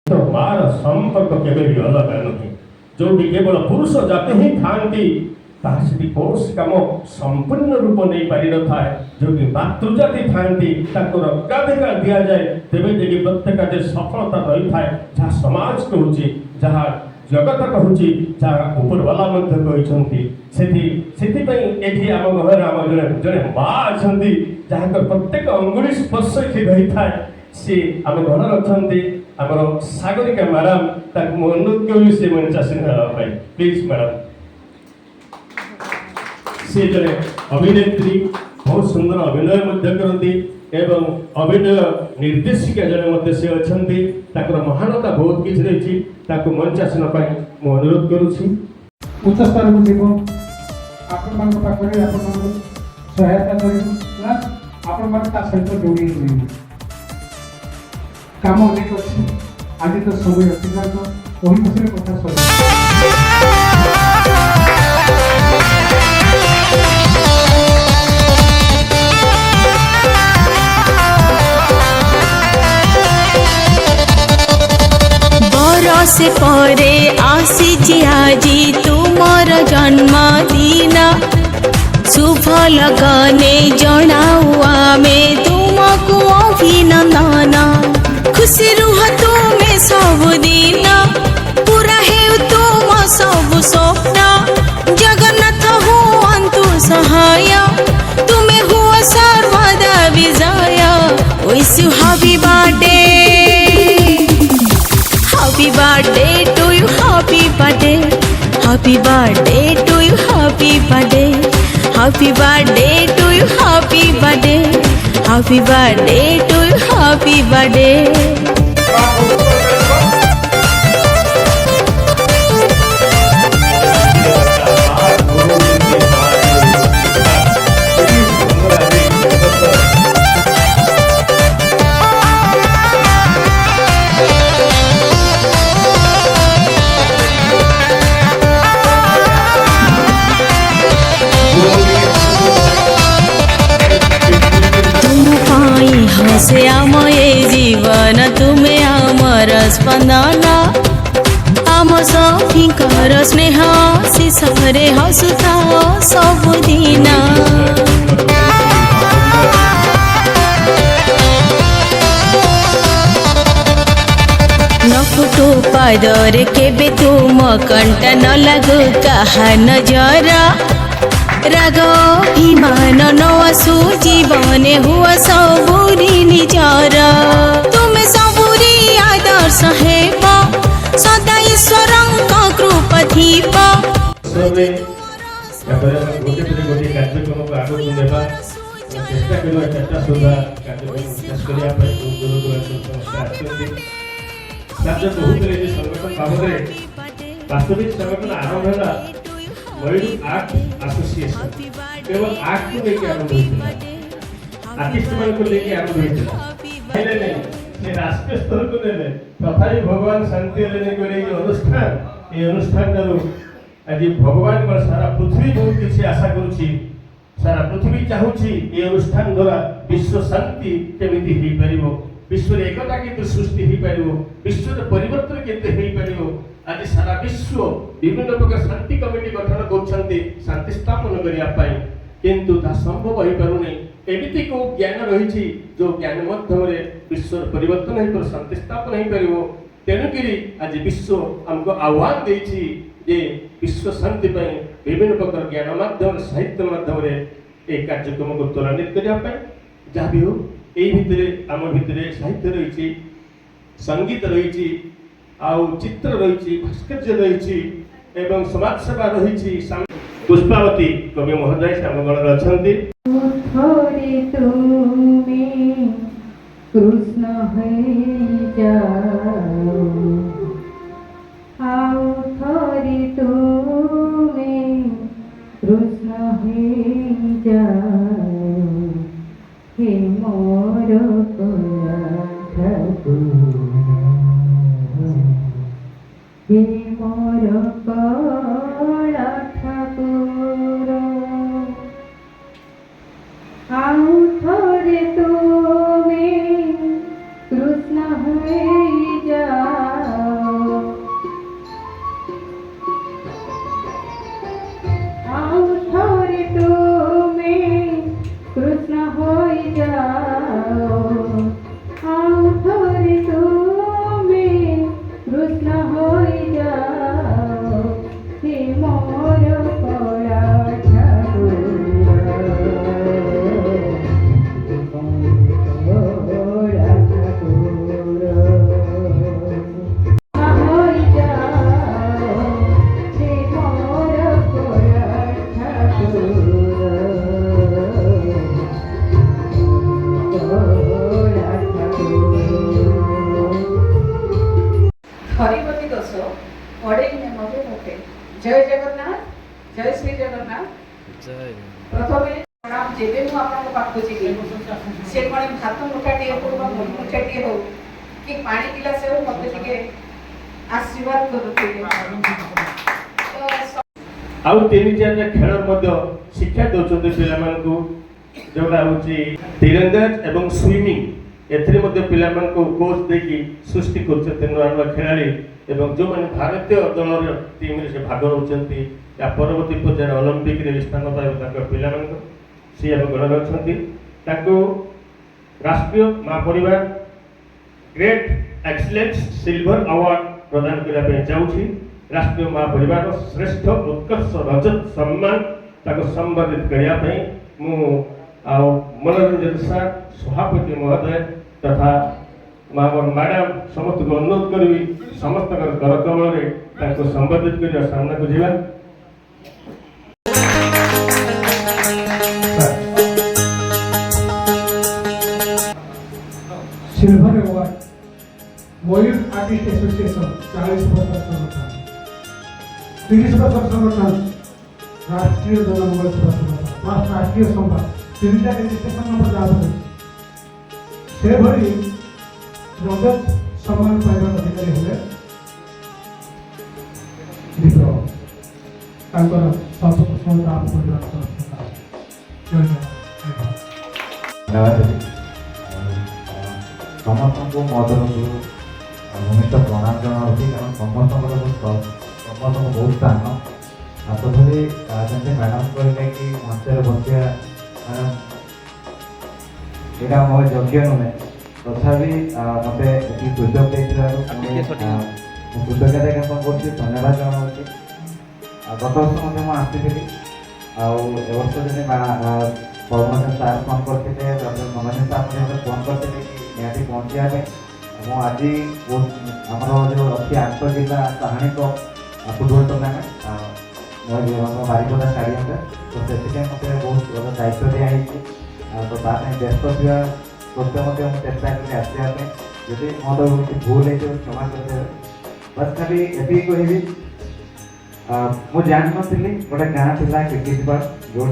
तो मार संपर्क केवे भी अलग नुहे जो केवल पुरुष जाति ही थांती तासी कौन कम संपूर्ण रूप नहीं पारि न थाए जो मातृजाति थांती अग्राधिकार दि जाए तेरे जे प्रत्येक जे सफलता रही थाए जहाँ समाज कहूँ जहाँ जगत कहूँ जहाँ उपरवाला कहते आम घर आम जड़े माँ अच्छा जहाँ प्रत्येक अंगुड़ी स्पर्श रही थाए सी आम घर अच्छा आमर सागरिका मैडम ताकू अनुरोध करी से मंचासीन होगा प्लीज मैडम सी जड़े अभिनेत्री बहुत सुंदर अभिनय करती एवं अभिनय निर्देशिका जड़े से अच्छा महानता बहुत किसी रही मंचासीन मुझे अनुरोध करुच्ची उच्च स्तर को जीव आपण सहायता कर सहित जोड़ी काम अनेक अच्छी आज तो समय अतिक्रांत वही खुशी कथा सब बरस परे आसी आजी तुमर जन्मदिन शुभ लगने जनाऊ आमे तुमको अभिनंदन खुशी रुह तुमे सबुदिन पूरा हेउ तुम सब स्वप्न जगन्नाथ हुअन्तु सहाय तुमे हुआ सर्वदा विजय wish you happy birthday to you happy birthday to you happy birthday to you happy birthday to you happy birthday से आम ये जीवन तुम्हें आमर स्पंदन आम सखीकर स्नेह शिशरे हसुता सबुदिन न फुटू पादरे केबे तुम कंटा न लगू कहा नजर राग अभिमान न आसु जीवने हुआ सबुरी निजर तुमे सबुरी आदर्श हेब सदा ईश्वर कृपा थीब वास्तविक संगठन आरंभ है मयूर आर्ट एसोसिएशन केवल आर्ट को लेकर आरंभ होता आर्टिस्ट मान को लेकर आरंभ होता नहीं राष्ट्रीय स्तर को ले तथापि भगवान शांति लेने को ये अनुष्ठान आज भगवान को सारा पृथ्वी बहुत किसी आशा करुच्ची सारा पृथ्वी चाहूँगी ये अनुष्ठान द्वारा विश्व शांति केमिति हो पारिबो विश्व एकता केते सृष्टि हो पारिबो विश्व परिवर्तन केते हो पारिबो आज सारा विश्व विभिन्न प्रकार शांति कमिटी गठन कर शांति स्थापन करने किंतु ता संभव हो पारुनी एमिति को ज्ञान रही जो ज्ञान मध्यम विश्व परिवर्तन हो शांति स्थापन हो पार तेणुक आज विश्व आमको आह्वान देछि जे विश्व शांति विभिन्न प्रकार ज्ञान माध्यम साहित्य माध्यम एक कार्यक्रम को त्वरान्वित करने जहाँ भी हो यही भितर आम भितर साहित्य रही संगीत रही आउ चित्र रही भास्कर्य रही एवं समाज सेवा रही पुष्पावती कवि महोदय श्यामगण अच्छा कृष्ण थोरी तुम्हें कृष्ण हे मोर हे मोर कला ठाकुर आउ थोरे तुम्हें कृष्ण हो जा जय जगन्नाथ जय श्री जगन्नाथ प्रथमे प्रणाम जेबे मु आपन पाखु छी से कोन भात मुठाटी हो बा मुठाटी हो कि पानी गिलास हो मते टिके आशीर्वाद करथि तो आउ तीन चार खेल शिक्षा दौरान पिलाମାନଙ୍କୁ जोड़ा होची तीरंदाज एवं स्विमिंग एथरे मध्य पिलाମାନଙ୍କୁ कोच देकी सृष्टि करछते नुआ नुआ खेलाड़ी एवं जो माने भारतीय दलर टीम रे से भाग होचंती या परवर्ती पर्याय ओलंपिक रे स्थान पाइब ताक पिलाମାନଙ୍କୁ सी एवं गण अछंती ताको राष्ट्रीय मां परिवार ग्रेट एक्सीलेंस सिल्वर अवार्ड प्रदान करा पे जाउछी राष्ट्रीय मां परिवार श्रेष्ठ उत्कर्ष रजत सम्मान ताको संबर्धित करिया पे मु मनोरंजन सार सभापति महोदय तथा मैडम समस्त को अनुरोध करी समस्त कर कमल संबोधित कर सामना को जीवा सिल्वर अवार्ड मयूर आर्टिस्ट एसोसिएशन 40 वर्ष संगठन 30 वर्ष संगठन राष्ट्रीय जनमंगल सभा संगठन राष्ट्रीय सभा तीनटा रेजिस्ट्रेशन नंबर जाबो से भरी रजत सम्मान पाइबा अधिकारी हेले विप्रो तांकर सर्वप्रथम राम परिवार समस्त को मदर भूमिष्ठ प्रणाम जनावि कारण समस्त समस्त को बहुत स्थान तथापि जमी मैडम कहले कि मंचर बसिया मैडम यहाँ मोर योग्य नुहे तथापि मत सुजोग कृतज्ञता ज्ञापन कर धन्यवाद जनावि गत वर्ष आसी आवर्ष जमी परमोशन सार फोन करते मनोज साहब फोन करते निहाती पहुँचा आज आमर जो अच्छी आठ जिला कहानी फुटबल टूर्णामेंट बारिपदा स्टाडियम तो से मत बहुत दायित्व दिखाई तो व्यस्त थी सत्वे मुझे चेष्टा करी आसवाई जदि मो तरफ किसी भूल है क्षमा कर बस खाली ये कहबी मु जान नी गोटे गाँ था किटिजबाग जो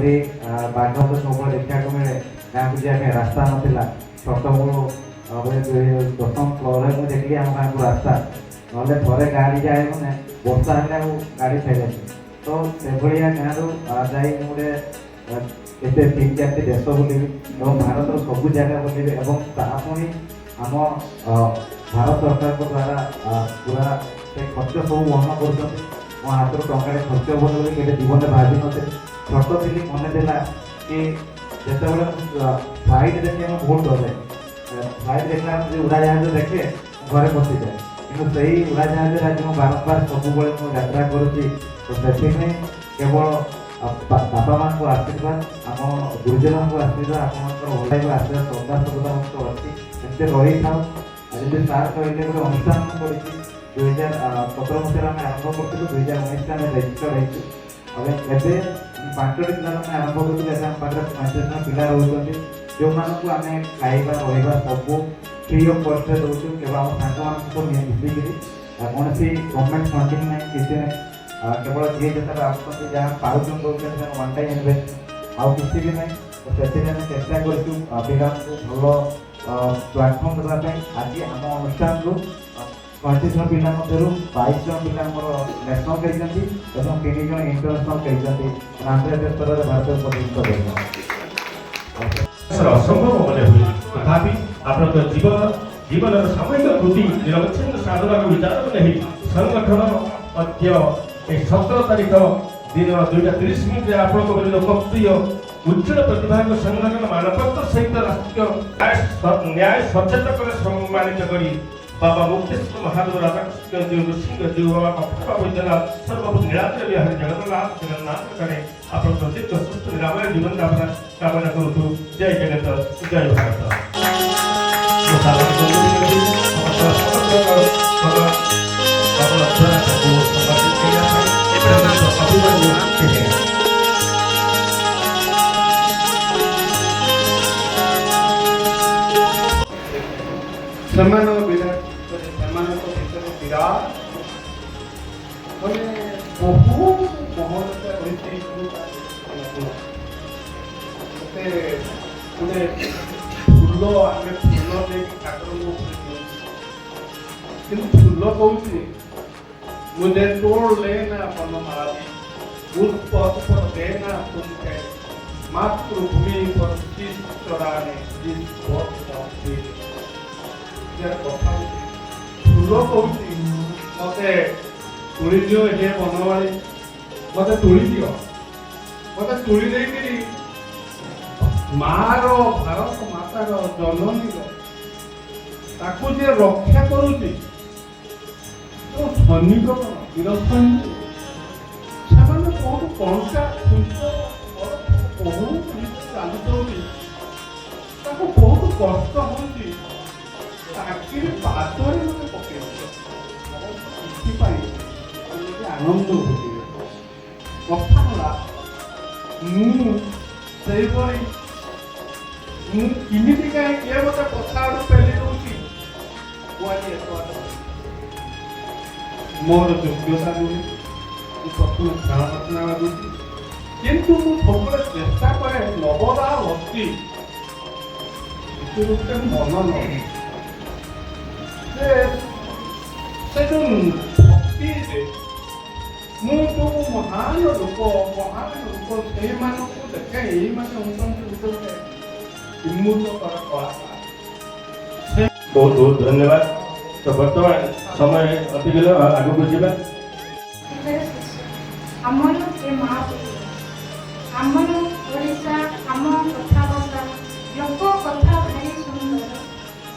बाघ तो सब देखा मिले गाँव को जाए रास्ता नाला छटमूल दशम फ्लोर में देखी आम गाँव को रास्ता ना थे गाड़ी जाए मैंने वर्षा है गाड़ी फेरे तो से भाया गाँव जाए गोटे ये 3-4 देश बुलि भारत सबू जगह बुलि पुणी आम भारत सरकार द्वारा पूरा से खर्च सब वहन कर मो हाथ टंका खर्च बोल के जीवन में भावी नी छोट थी मन देला कि जिते फ्लाइट देखे बहुत डरे फ्लाइट देखला उड़ाजाहाज देखे घरे बसी जाए कि सही उड़ाजाहाज आज बारंबार सब यात्रा करुँची तो से केवल बापा माँ को आशीर्वाद आम गुरुजन को आशीर्वाद आपको आशीर्वाद श्रद्धा श्रद्धा अच्छी एमती रही था जमी सार कहले गोटे अनुष्ठान कर 2017 मसीह आम आरंभ करूँ 2019 आम रेजिस्टर होती 5टी जिले में आरंभ करूँ आम पाखे 35 जन पिला रोचे जो मानक आम खाଇବା रहा सब फ्री अफ कस्ट दूसरी केवल आम सांग मिसिक कौन गवर्नमेंट फंडिंग ना किसी ना केवल जी जो आसुँच जहाँ पार्क वन टाइम इनवेस्ट आउ किसी भी ना तो से चेष्टा कर पिला भल प्लाटफर्म देवाई आज आम अनुष्ठान 35 जन पिला 22 जन पिला नेशनल खेली 3 जन इंटरनेशनल खेली आंतर्जातीय स्तर में भारत प्रतिनिधित्व असंभव मन हुए तथापि आप जीवन सामूहिक कृति निरवच्छिन्न साधना विचार नहीं संगठन 17 तारीख दिन 2:30 आप लोकप्रिय उज्जवल प्रतिभा संगठन मानपत्र सहित राष्ट्रीय न्याय सचेतक सम्मानित करी बाबा मुक्तेश्वर महादेव राधाकृष्ण जी ऋषि जी बाबा कथा वैद्यनाथ सर्वभूत नीलाद्री बिहारी जगन्नाथ करे आप प्रदीप सुस्थ निरामय जीवन कामना करूँ जय जगत जय भारत सम्मान विराट सम्मान विराट ବହୁ ମହଲତା ରହିଛି ଗୋଟେ ଗୋଟେ ଫୁଲ ଆମେ ଫୁଲ ଦେଇକି ଠାକୁରଙ୍କୁ କିନ୍ତୁ ଫୁଲ କହୁଛି मुझे तोड़ लेना बनमाली उस पथ पर देना तुमके मातृभूमि पर शीश चढ़ाने जिस पथ पहुंचे फूल कहूँ मते तुड़ी दियो हे बनमाली मते तुड़ी दियो मते तुड़ी देकरी मार भारत मातार जननी ताकू जे रक्षा करूची ସୈନିକ ବୀର ସୈନିକ ସେମାନେ ବହୁତ କଣ୍ଟା ବହୁତ ଚାଲୁଛନ୍ତି ତାକୁ ବହୁତ କଷ୍ଟ ହଉଛି ଆଖିରେ ପାଦରେ ମୋତେ ପକେଇଛି ସେଥିପାଇଁ ଆନନ୍ଦ ହଉଥିବେ କଥା ହେଲା ମୁଁ ସେଇଭଳି ମୁଁ କେମିତି କାହିଁ କିଏ ମୋତେ କଥା ଆଡ଼ୁ ପେଲି ଦଉଛି କୁଆଡ଼େ ଏତ ମୋର ଯୋଗ୍ୟତା ନୁହେଁ ମୁଁ ପ୍ରଥମେ ଖେଳ ରଚନା ଲାଗୁଛି କିନ୍ତୁ ମୁଁ ସବୁବେଳେ ଚେଷ୍ଟା କରେ ନବଦା ଭକ୍ତି ଗୋଟେ ମନ ନୁହେଁ ସେ ଯୋଉ ଭକ୍ତିରେ ମୁଁ ଯୋଉ ମହାନ ଲୋକ ସେଇମାନଙ୍କୁ ଦେଖେ ଏଇମାନେ ହେଉଛନ୍ତି ଗୋଟେ ଉନ୍ମୁକ୍ତକର କଳାକାର। ବହୁତ ବହୁତ ଧନ୍ୟବାଦ। तो वर्तमान समय अतिगल आगे को जीवा आमर ए माँ आमर ओडिशा आम कथा भाषा लोक कथा भारी सुंदर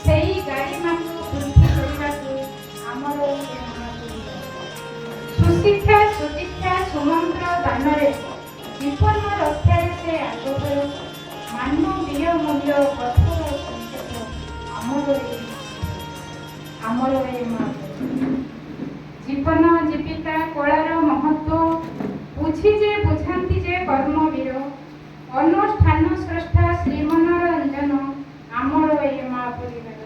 सेही गाड़ी मानू वृद्धि करने आमर ए माँ सुशिक्षा सुदीक्षा सुमंत्र दान जीवन रक्षा से आगे मानवीय मूल्य कठोर आमर आमर ए माँ जीवन जीविका कलार महत्व बुझी जे बुझाती जे कर्मवीर अनुष्ठान स्रष्टा श्रीमनोरंजन आमर ए माँ परिवार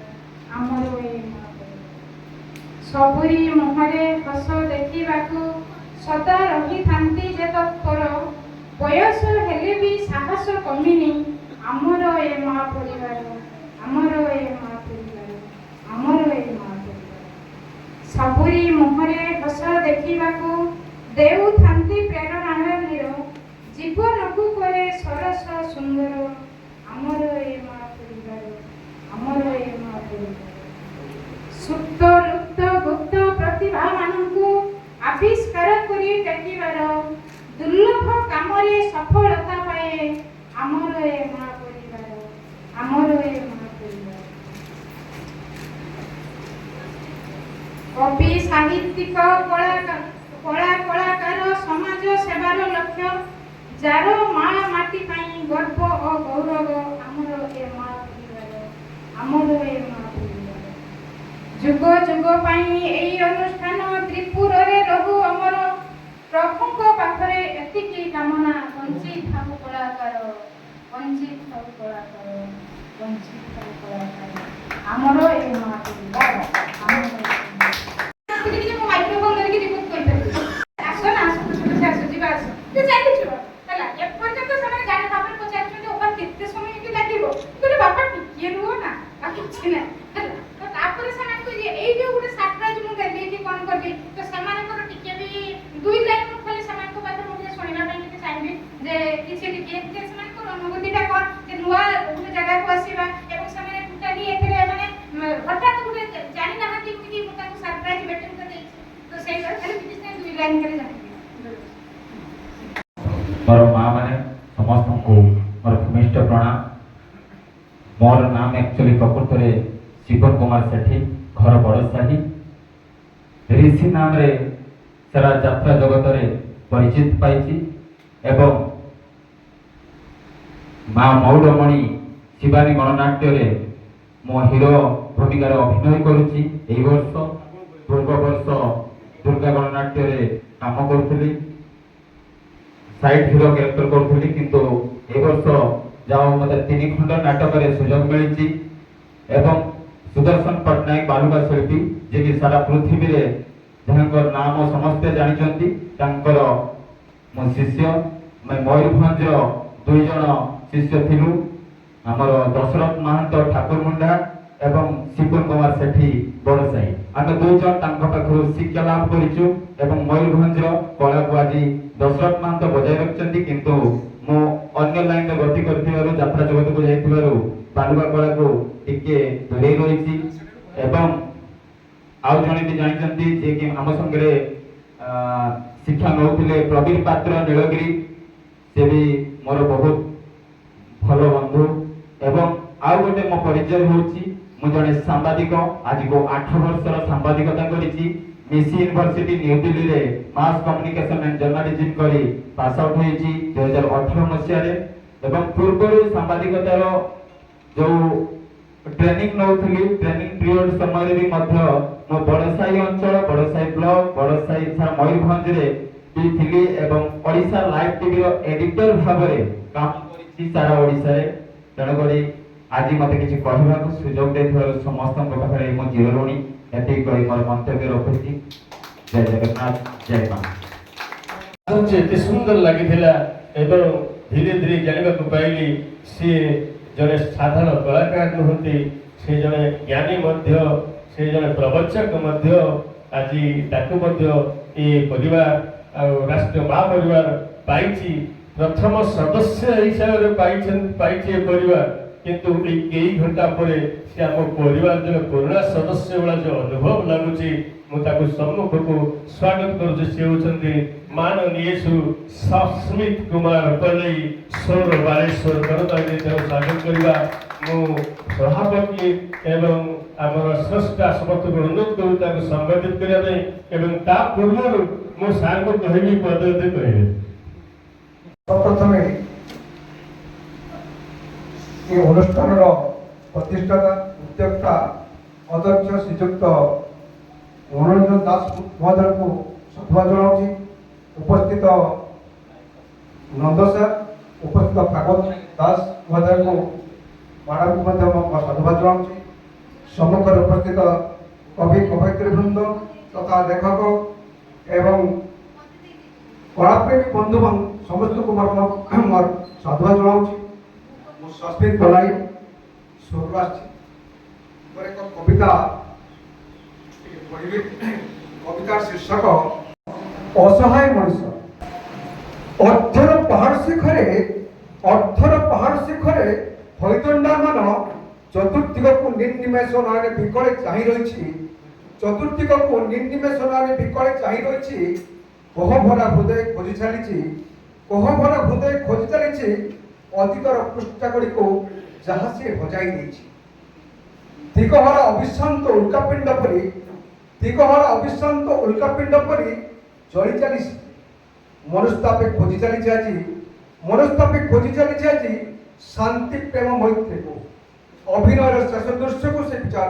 आमर ए माँ सबुरी मुहरे हस देखा सदा रही थांती जे तत्पर बयस हेले भी साहस कमिनी आमर ए माँ परिवार आमर ए माँ परिवार आमर ए माँ सबुरी मुहरे हस देखा देउ थांती प्रेरणा जीवन को करे सरस सुंदर आमर ए माँ परिवार आमर ए माँ परिवार सुप्त लुप्त गुप्त प्रतिभा मानू आविष्कार करी टेकिबार दुर्लभ काम सफलता पाए आमर ए माँ परिवार आमर ए माँ परिवार कवि साहित्यिक कलाकार समाज सेवार लक्ष्य जार माँ माटी पाई गर्व और गौरव आमर ए माँ परिवार आमर ए माँ परिवार जुग जुग पाई एई अनुष्ठान त्रिपुर रे रहु अमर प्रभु पाखरे एतिकी कामना वंचित थाउ कलाकार वंचित थाउ कलाकार वंचित थाउ कलाकार आमर ए माँ परिवार आमर ए माइक्रोफोन धरिकी रिपोर्ट करते आसो ना आसो छोटे से आसो जीवा आसो तू जाई छु हला ए पर्यंत समय जाने बापर पचार ओपर केते समय कि लागिबो तोरे बापा टिकिए रुओ ना आ किछि ना हला तो तापर समय को जे एई जो गुटे सरप्राइज मु देली कि कोन करबी तो समान को टिके भी दुई लाइन मु खाली समान को बात मु सुनिबा पई कि चाहबी जे किछि टिके जे समान को अनुभूतिटा कर जे नुवा गुटे जगह को आसीबा एवं समय टोटली एथरे माने हठात गुटे जानि ना कि कि मु ताको सरप्राइज बेटन कर देई तो सेई कर खाली किछि दुई लाइन करे जानि मोर माँ मैंने समस्त को मोर भूमिष्ठ प्रणाम। मोर नाम एक्चुअली प्रकृत में शिवन कुमार सेठी घर बड़साही ऋषि नाम रे सारा यात्रा जगत रे परिचित पाई एवं माँ मौडमणि शिवानी गणनाट्य रे मो हिरो भूमिकार अभिनय करुच्ची एई वर्ष पूर्व वर्ष दुर्गा गणनाट्य रे काम करुଥିଲି साइड हिरो कैरेक्टर करुଥିଲି किंतु ए वर्ष जाओ मते 3 खंड नाटक रे सुयोग मिलिछि एवं सुदर्शन पटनायक बालुका शिल्पी जे कि सारा पृथ्वी रे जहांकर नाम समस्त जानिचंती ତାଙ୍କର ମୋ ଶିଷ୍ୟ ମୟୂରଭଞ୍ଜର 2 ଜଣ ଶିଷ୍ୟ ଥିଲୁ ଆମର ଦଶରଥ ମହାନ୍ତ ଠାକୁର ମୁଣ୍ଡା ଏବଂ ଶିପୁନ କୁମାର ସେଠୀ ବଡ଼ସାହି। ଆମେ 2 ଜଣ ତାଙ୍କ ପାଖରୁ ଶିକ୍ଷା ଲାଭ କରିଛୁ ଏବଂ ମୟୂରଭଞ୍ଜର କଳାକୁ ଆଜି ଦଶରଥ ମହାନ୍ତ ବଜାୟ ରଖିଛନ୍ତି, କିନ୍ତୁ ମୁଁ ଅନ୍ୟ ଲାଇନରେ ଗତି କରିଥିବାରୁ ଯାତ୍ରା ଜଗତକୁ ଯାଇଥିବାରୁ ବାଲୁକା କଳାକୁ ଟିକେ ଦୂରେଇ ରହିଛି। ଏବଂ ଆଉ ଜଣେ ବି ଜାଣିଛନ୍ତି ଯିଏକି ଆମ ସାଙ୍ଗରେ ଶିକ୍ଷା ନେଉଥିଲେ ପ୍ରବୀର ପାତ୍ର ନୀଳଗିରି, ସେ ବି ମୋର ବହୁତ ଭଲ ବନ୍ଧୁ। ଏବଂ ଆଉ ଗୋଟେ ମୋ ପରିଚୟ ହେଉଛି ମୁଁ ଜଣେ ସାମ୍ବାଦିକ, ଆଜିକୁ 8 ବର୍ଷର ସାମ୍ବାଦିକତା କରିଛି। ମିସି ୟୁନିଭର୍ସିଟି ନ୍ୟୁ ଦିଲ୍ଲୀରେ ମାସ୍ କମ୍ୟୁନିକେସନ ଆଣ୍ଡ ଜର୍ଣ୍ଣାଲିଜିମ୍ କରି ପାସ୍ ଆଉଟ୍ ହୋଇଛି 2018 ମସିହାରେ। ଏବଂ ପୂର୍ବରୁ ସାମ୍ବାଦିକତାର ଯେଉଁ ଟ୍ରେନିଂ ନେଉଥିଲି, ଟ୍ରେନିଂ ପିରିୟଡ଼ ସମୟରେ ବି ମଧ୍ୟ ମୁଁ ବଡ଼ସାହି ଅଞ୍ଚଳ, ବଡ଼ସାହି ବ୍ଲକ, ବଡ଼ସାହି ମୟୂରଭଞ୍ଜରେ ବି ଥିଲି ଏବଂ ଓଡ଼ିଶା ଲାଇଭ୍ ଟିଭିର ଏଡିଟର ଭାବରେ କାମ କରିଛି ସାରା ଓଡ଼ିଶାରେ। ତେଣୁକରି ଆଜି ମୋତେ କିଛି କହିବାକୁ ସୁଯୋଗ ଦେଇଥିବାରୁ ସମସ୍ତଙ୍କ ପାଖରେ ମୁଁ ଚିରଋଣୀ। ଏତିକି କହି ମୋର ମନ୍ତବ୍ୟ ରଖୁଛି। ଜୟ ଜଗନ୍ନାଥ, ଜୟ ମା। ଏତେ ସୁନ୍ଦର ଲାଗିଥିଲା ଏବଂ ଧୀରେ ଧୀରେ ଜାଣିବାକୁ ପାଇଲି ସିଏ ଜଣେ ସାଧାରଣ କଳାକାର ନୁହନ୍ତି, ସେ ଜଣେ ଜ୍ଞାନୀ ମଧ୍ୟ, ସେ ଜଣେ ପ୍ରବଚକ ମଧ୍ୟ। ଆଜି ତାକୁ ମଧ୍ୟ ଏ ପରିବାର ଆଉ ରାଷ୍ଟ୍ରୀୟ ମହାପରିବାର ପାଇଛି, ପ୍ରଥମ ସଦସ୍ୟ ହିସାବରେ ପାଇଛି ଏ ପରିବାର। କିନ୍ତୁ ଏଇ ଘଣ୍ଟା ପରେ ସେ ଆମ ପରିବାର ଜଣେ ପୁରୁଣା ସଦସ୍ୟ ଭଳିଆ ଯେଉଁ ଅନୁଭବ ଲାଗୁଛି, ମୁଁ ତାକୁ ସମ୍ମୁଖକୁ ସ୍ୱାଗତ କରୁଛି। ସେ ହେଉଛନ୍ତି ମାନନୀୟ ସସ୍ମିତ କୁମାର ପଲେଇ, ସୌର ବାଲେଶ୍ୱର କରତାଳି। ତାକୁ ସ୍ୱାଗତ କରିବା ମୁଁ ସଭାପତି ଏବଂ ଆମର ସ୍ରଷ୍ଟା ସମସ୍ତଙ୍କୁ ଅନୁରୋଧ କରୁ ତାକୁ ସମ୍ବୋଧିତ କରିବା ପାଇଁ। ଏବଂ ତା ପୂର୍ବରୁ ମୁଁ ସାର୍ଙ୍କୁ କହିବି ପଦେ କହିବେ। ପ୍ରଥମେ ଏ ଅନୁଷ୍ଠାନର ପ୍ରତିଷ୍ଠାତା ଉଦ୍ୟୋକ୍ତା ଅଧ୍ୟକ୍ଷ ଶ୍ରୀଯୁକ୍ତ ମନୋରଞ୍ଜନ ଦାସ ମହୋଦୟଙ୍କୁ ସାଧୁବାଦ ଜଣାଉଛି। ଉପସ୍ଥିତ ନନ୍ଦ ସାର୍, ଉପସ୍ଥିତ ଭାଗବତ ଦାସ ମହୋଦୟଙ୍କୁ ମ୍ୟାଡ଼ାମଙ୍କୁ ମଧ୍ୟ ସାଧୁବାଦ ଜଣାଉଛି। ସମ୍ମୁଖରେ ଉପସ୍ଥିତ କବି କବୟିତ୍ରୀବୃନ୍ଦ ତଥା ଲେଖକ ଏବଂ କଳାପ୍ରେମୀ ବନ୍ଧୁଗଣ ସମସ୍ତଙ୍କୁ ମୋର ସାଧୁବାଦ ଜଣାଉଛି। ମୁଁ ସସ୍ମିତ ପଲାଇ ସ୍ୱରରୁ ଆସିଛି। ମୋର ଏକ କବିତା ପଢ଼ିବି। କବିତାର ଶୀର୍ଷକ ଅସହାୟ ମଣିଷ। ଅର୍ଥର ପାହାଡ଼ ଶିଖରେ ହଇଦଣ୍ଡାମାନ ଚତୁର୍ଦିଗକୁ ନିର୍ନିମେଷ ନୟନେ ବିକଳେ ଚାହିଁ ରହିଛି। ଚତୁର୍ଦିଗକୁ ନିର୍ନିମେଷ ନୟନେ ବିକଳେ ଚାହିଁ ରହିଛି। କୋହଭରା ହୃଦୟ ଖୋଜି ଚାଲିଛି ଅତୀତର ପୃଷ୍ଠା ଗୁଡ଼ିକୁ ଯାହା ସେ ହଜାଇ ଦେଇଛି। ଦିଗହରା ଅବିଶ୍ରାନ୍ତ ଉଲ୍କାପିଣ୍ଡ ପରି ଜଳି ଚାଲିଛି। ମନସ୍ତାପେ ଖୋଜି ଚାଲିଛି ଆଜି ଶାନ୍ତି ପ୍ରେମ ମୈତ୍ରୀକୁ। ଅଭିନୟର ଶେଷ ଦୃଶ୍ୟକୁ ସେ ବିଚାର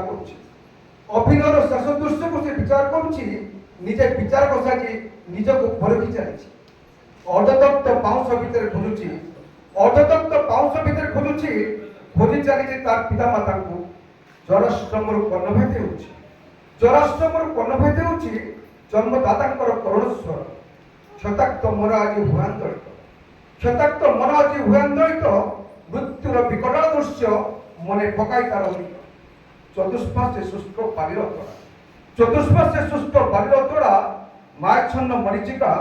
କରୁଛି। ନିଜେ ବିଚାର ବସାଇ ନିଜକୁ ପରଖି ଚାଲିଛି। ଅର୍ଦ୍ଧଦଗ୍ଧ ପାଉଁଶ ଭିତରେ ଖୋଜି ଚାଲିଛି ତାର ପିତାମାତାଙ୍କୁ। ଜରାଶ୍ରମରୁ କର୍ଣ୍ଣଭେଦ ହେଉଛି ଜନ୍ମଦାତାଙ୍କର କରୁଣ ସ୍ୱର। କ୍ଷତାକ୍ତ ମନ ଆଜି ହୁଆନ୍ଦଳିତ ମୃତ୍ୟୁର ବିକଟାଳ ଦୃଶ୍ୟ ମନେ ପକାଇ ତାର ଚତୁଷ୍ପାର୍ଶ୍ୱେ ଶୁଷ୍କ ବାଲିର ତୋଡ଼ା ମାୟାଚ୍ଛନ୍ନ ମରିଚିକା।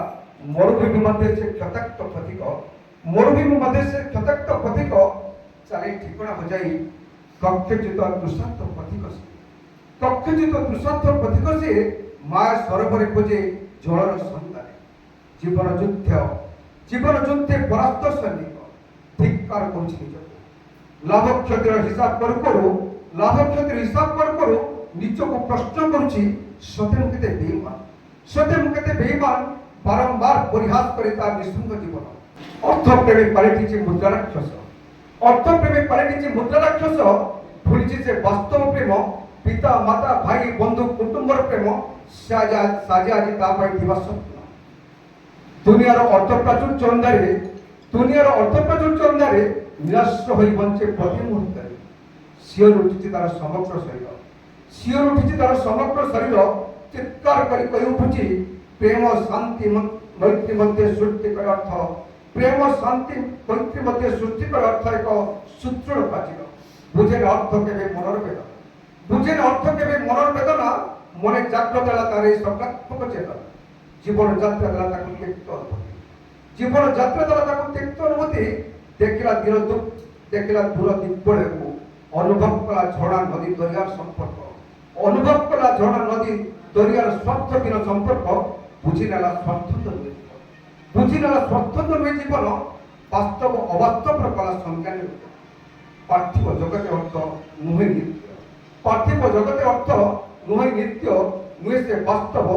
ମରୁଭୂମି ମଧ୍ୟ ସେ କ୍ଷତାକ୍ତ ପଥିକ ଚାଲି ଠିକଣା ହଜାଇ କକ୍ଷଚ୍ୟୁତ ଦୁଃସାର୍ଥ ପଥିକ ସେ ମାୟା ସରୋବରେ ଖୋଜେ ଜଳର ସନ୍ଧାନେ। ଜୀବନ ଯୁদ্ধେ ପରାସ୍ତ ସୈନିକ ଧିକ୍କାର କରୁଛି ନିଜକୁ। ଲାଭ କ୍ଷତିର ହିସାବ କରୁ ନିଜକୁ ପ୍ରଶ୍ନ କରୁଛି ସତେ ମୁଁ କେତେ ବେଇମାନ ବାରମ୍ବାର ପରିହାସ କରି ତାର ନିଃସଙ୍ଗ ଜୀବନ। ଅର୍ଥପ୍ରେମୀ ପାଲିଟିଛି ମୁଦ୍ରା ରାକ୍ଷସ। ଭୁଲିଛି ସେ ବାସ୍ତବ ପ୍ରେମ। ପିତା ମାତା ଭାଇ ବନ୍ଧୁ କୁଟୁମ୍ବର ପ୍ରେମ ସାଜେ ଆଜି ତା ପାଇଁ ଥିବା ସ୍ୱପ୍ନ। ଦୁନିଆର ଅର୍ଥ ପ୍ରାଚୁର୍ଯ୍ୟ ଅନ୍ଧାରେ ନିରାଶ ହୋଇ ବଞ୍ଚେ ପ୍ରତି ମୁହୂର୍ତ୍ତରେ। ଶିଓର ଉଠିଛି ତାର ସମଗ୍ର ଶରୀର। ଚିତ୍କାର କରି କହି ଉଠୁଛି ପ୍ରେମ ଶାନ୍ତି মৈত্রী মধ্যে সৃষ্টি করে অর্থ প্রেম ও শান্তি মৈত্রী মধ্যে সৃষ্টি করে অর্থ এক সূত্রর প্রাচীন বুঝেন অর্থ কেবে মনর বেদনা বুঝেন অর্থ কেবে মনর বেদনা মনে জাগ্রত এলা তার এই সকারাত্মক চেতনা জীবন যাত্রা দ্বারা তাকে তিক্ত অনুভূতি জীবন যাত্রা দ্বারা তাকে তিক্ত অনুভূতি দেখিলা দূর দিব্যরেখু অনুভব করা ঝড়া নদী দরিয়ার সম্পর্ক অনুভব করা ঝড়া নদী দরিয়ার স্বার্থহীন সম্পর্ক বুঝি নেলা স্বার্থধর্মী জীবন বাস্তব অবাস্তবর কলা সংজ্ঞানী পার্থিব জগতে অর্থ নুহে নিত্য পার্থিব জগতে অর্থ নুহে নিত্য নুহে সে বাস্তব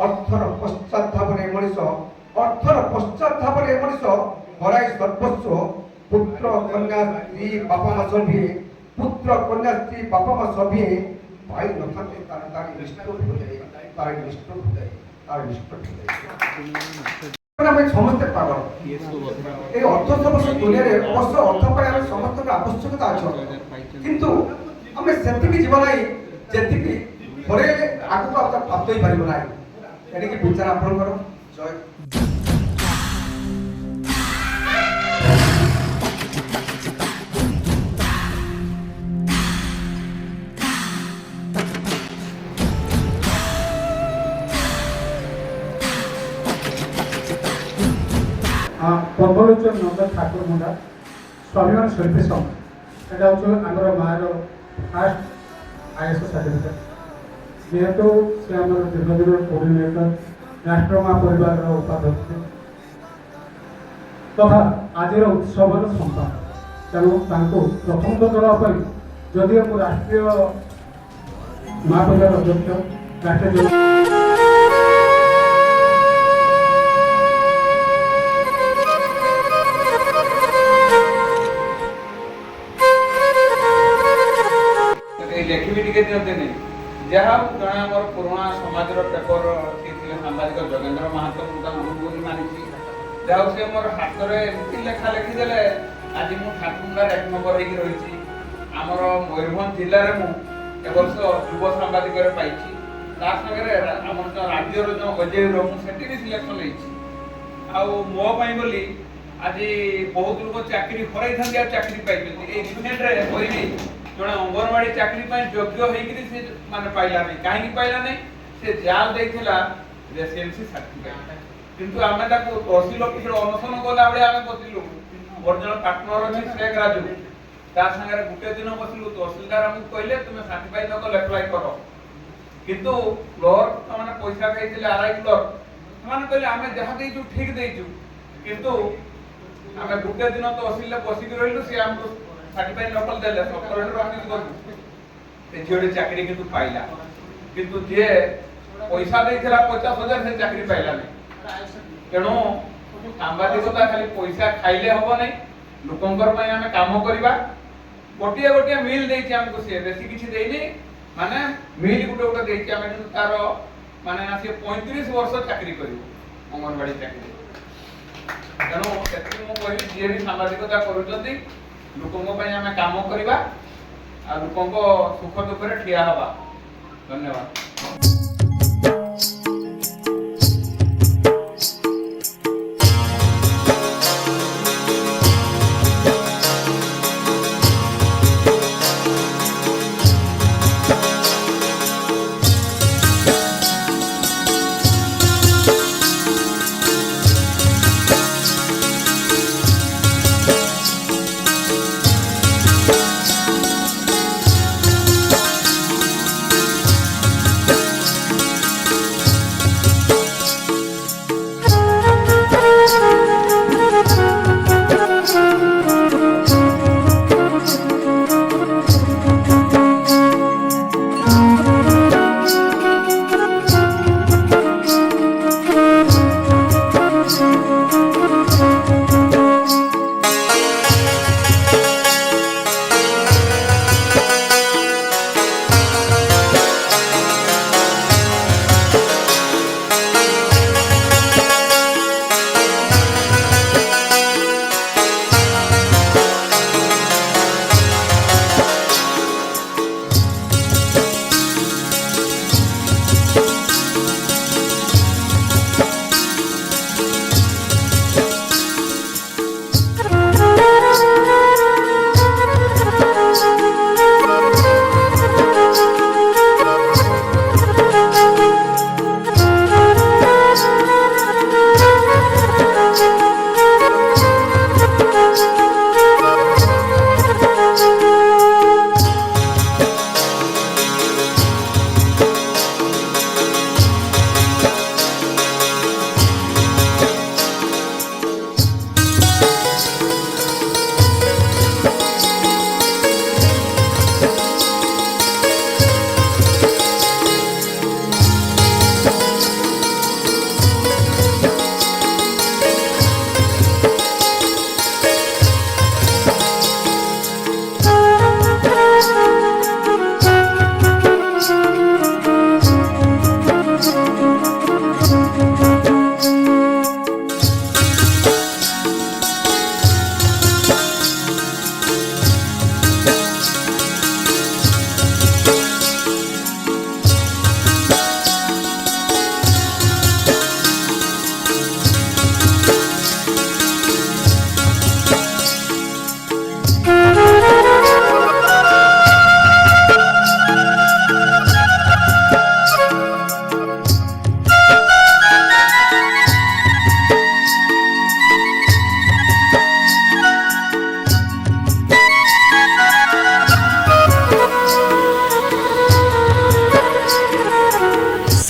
অর্থর পশ্চাৎধাবনে মଣିষ অর্থর পশ্চাৎধাবনে মଣିষ হরাই সর্বস্ব পুত্র কন্যা স্ত্রী বাপা মা সভিয়ে পুত্র কন্যা স্ত্রী বাপা মা সভিয়ে ভাই নথাতে তার নিষ্ঠ আমি সমস্ত পাগল এই অর্থ সমস্ত দুনিয়ারে অবশ্য অর্ଥ ପାଇଁ ଆମେ ସମସ୍ତଙ୍କ ଆବଶ୍ୟକତା ଅଛି କିନ୍ତୁ ଆମେ ସେତିକି ଯିବା ନାହିଁ ଯେତିକି ପରେ ଆଗକୁ ଆଉ ପ୍ରାପ୍ତ ହେଇପାରିବ ନାହିଁ ଏଣିକି ବିଚାର ଆପଣଙ୍କର ଜୟ ପର୍ବଲୋଚନ ନନ୍ଦ ଠାକୁର ମୁଣ୍ଡା ସ୍ୱାଭିମାନ ଶିଳ୍ପୀ ସଂଘ ଏଇଟା ହେଉଛି ଆମର ମାଆର ଫାର୍ଷ୍ଟ IAS ସାର୍ଟିଫିକେଟ୍ ଯେହେତୁ ସେ ଆମର ଦୀର୍ଘଦିନ କୋର୍ଡିନେଟର ରାଷ୍ଟ୍ର ମା ପରିବାରର ଉପାଧ୍ୟକ୍ଷ ତଥା ଆଜିର ଉତ୍ସବର ସମ୍ପାଦକ ତେଣୁ ତାଙ୍କୁ ପ୍ରଥମ ଦେବା ପାଇଁ ଯଦିଓ ମୁଁ ରାଷ୍ଟ୍ରୀୟ ମା ପରିବାର ଅଧ୍ୟକ୍ଷ ରାଷ୍ଟ୍ରୀୟ ଲେଖିବି ଟିକେ ଦିଅନ୍ତି ନାହିଁ ଯାହା ଜଣେ ଆମର ପୁରୁଣା ସମାଜର ପେପର ଥିଲେ ସାମ୍ବାଦିକ ଯୋଗେନ୍ଦ୍ର ମହାନ୍ତ ମୁଁ ତାଙ୍କୁ ଗୁରୁ ମାନିଛି ଯାହା ସେ ମୋର ହାତରେ ଏମିତି ଲେଖା ଲେଖିଦେଲେ ଆଜି ମୁଁ ଠାକୁରଙ୍କର 1 ନମ୍ବର ହେଇକି ରହିଛି ଆମର ମୟୂରଭଞ୍ଜ ଜିଲ୍ଲାରେ ମୁଁ ଏ ବର୍ଷ ଯୁବ ସାମ୍ବାଦିକରେ ପାଇଛି ତା ସାଙ୍ଗରେ ଆମର ରାଜ୍ୟର ଯେଉଁ ଅଜୟର ମୁଁ ସେଠି ବି ସିଲେକ୍ସନ୍ ହେଇଛି ଆଉ ମୋ ପାଇଁ ବୋଲି ଆଜି ବହୁତ ଲୋକ ଚାକିରି ହରାଇଥାନ୍ତି ଆଉ ଚାକିରି ପାଇଛନ୍ତି ଏଇ ରିସେଣ୍ଟରେ କହିବି ଜଣେ ଅଙ୍ଗନବାଡି ଚାକିରି ପାଇଁ ଯୋଗ୍ୟ ହେଇକିରି ସେ ମାନେ ପାଇଲା ନାହିଁ କାହିଁକି ପାଇଲା ନାହିଁ ସେ ଜାଲ ଦେଇଥିଲା ରେସିଡେନ୍ସି ସାର୍ଟିଫିକେଟ୍ କିନ୍ତୁ ଆମେ ତାକୁ ତହସିଲ ଅଫିସରେ ଅନଶନ କଲା ବେଳେ ଆମେ ବସିଲୁ ମୋର ଜଣେ ପାର୍ଟନର ଅଛି ଶେଖ ରାଜୁ ତା ସାଙ୍ଗରେ ଗୋଟେ ଦିନ ବସିଲୁ ତହସିଲଦାର ଆମକୁ କହିଲେ ତୁମେ ସାର୍ଟିଫାଇ ନ କଲେ ଆପ୍ଲାଏ କର କିନ୍ତୁ କ୍ଲର୍କ ସେମାନେ ପଇସା ଖାଇଥିଲେ ଆର୍ଆଇ କ୍ଲର୍କ ସେମାନେ କହିଲେ ଆମେ ଯାହା ଦେଇଛୁ ଠିକ ଦେଇଛୁ କିନ୍ତୁ ଆମେ ଗୋଟେ ଦିନ ତହସିଲରେ ବସିକି ରହିଲୁ ସେ ଆମକୁ ସାର୍ଟିଫାଇ ନକଲ ଦେଲେ ସଫରରୁ ଅଫିସ ଗଲୁ ସେ ଝିଅଟି ଚାକିରି କିନ୍ତୁ ପାଇଲା କିନ୍ତୁ ଯିଏ ପଇସା ଦେଇଥିଲା 50,000 ସେ ଚାକିରି ପାଇଲା ନାହିଁ ତେଣୁ ସାମ୍ବାଦିକତା ଖାଲି ପଇସା ଖାଇଲେ ହବ ନାହିଁ ଲୋକଙ୍କର ପାଇଁ ଆମେ କାମ କରିବା ଗୋଟିଏ ଗୋଟିଏ ମିଲ୍ ଦେଇଛି ଆମକୁ ସେ ବେଶୀ କିଛି ଦେଇନି ମାନେ ମିଲ୍ ଗୋଟେ ଦେଇଛି ଆମେ କିନ୍ତୁ ତାର ମାନେ ସେ 35 ବର୍ଷ ଚାକିରି କରିବୁ ଅଙ୍ଗନବାଡି ଚାକିରି ତେଣୁ ସେତିକି ମୁଁ କହିବି ଯିଏ ବି ସାମ୍ବାଦିକତା କରୁଛନ୍ତି ଲୋକଙ୍କ ପାଇଁ ଆମେ କାମ କରିବା ଆଉ ଲୋକଙ୍କ ସୁଖ ଦୁଃଖରେ ଠିଆ ହେବା ଧନ୍ୟବାଦ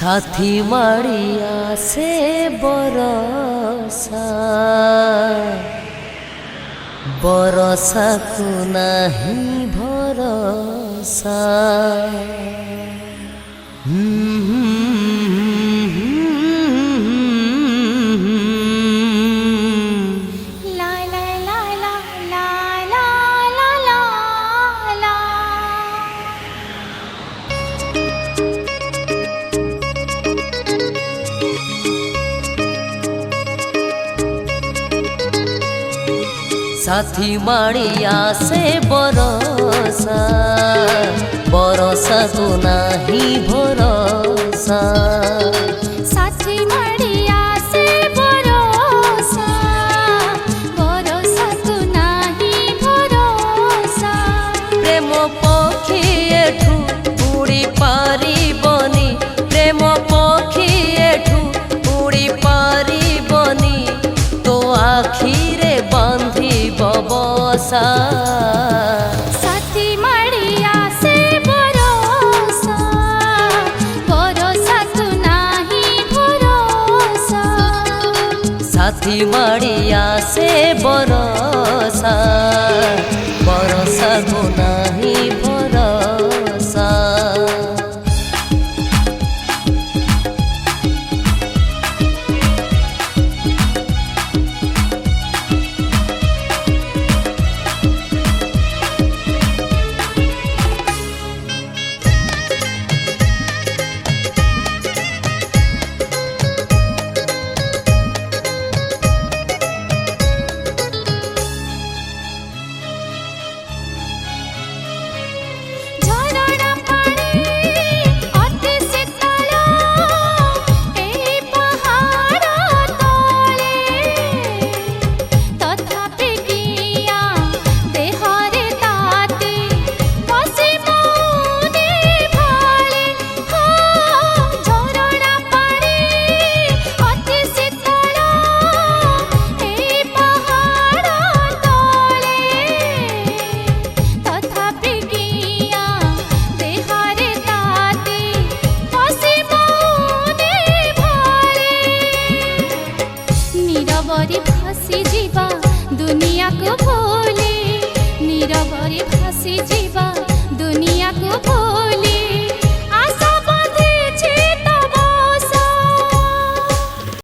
साथी माड़िया से बरसा बरसा को नहीं भरोसा ला ला ला ला ला ला ला ला ला साथी माड़िया से बरसा बरसा को नहीं भरोसा साथी माड़िया से भरोसा भरोसा तू नाही भरोसा प्रेम पक्षी एठू उड़ी पारिबनी प्रेम पक्षी एठू उड़ी पारिबनी तो आखिरे बांधी बसा साथी माड़िया से भरोसा भरोसा तू नाही भरोसा साथी माड़िया से बरसा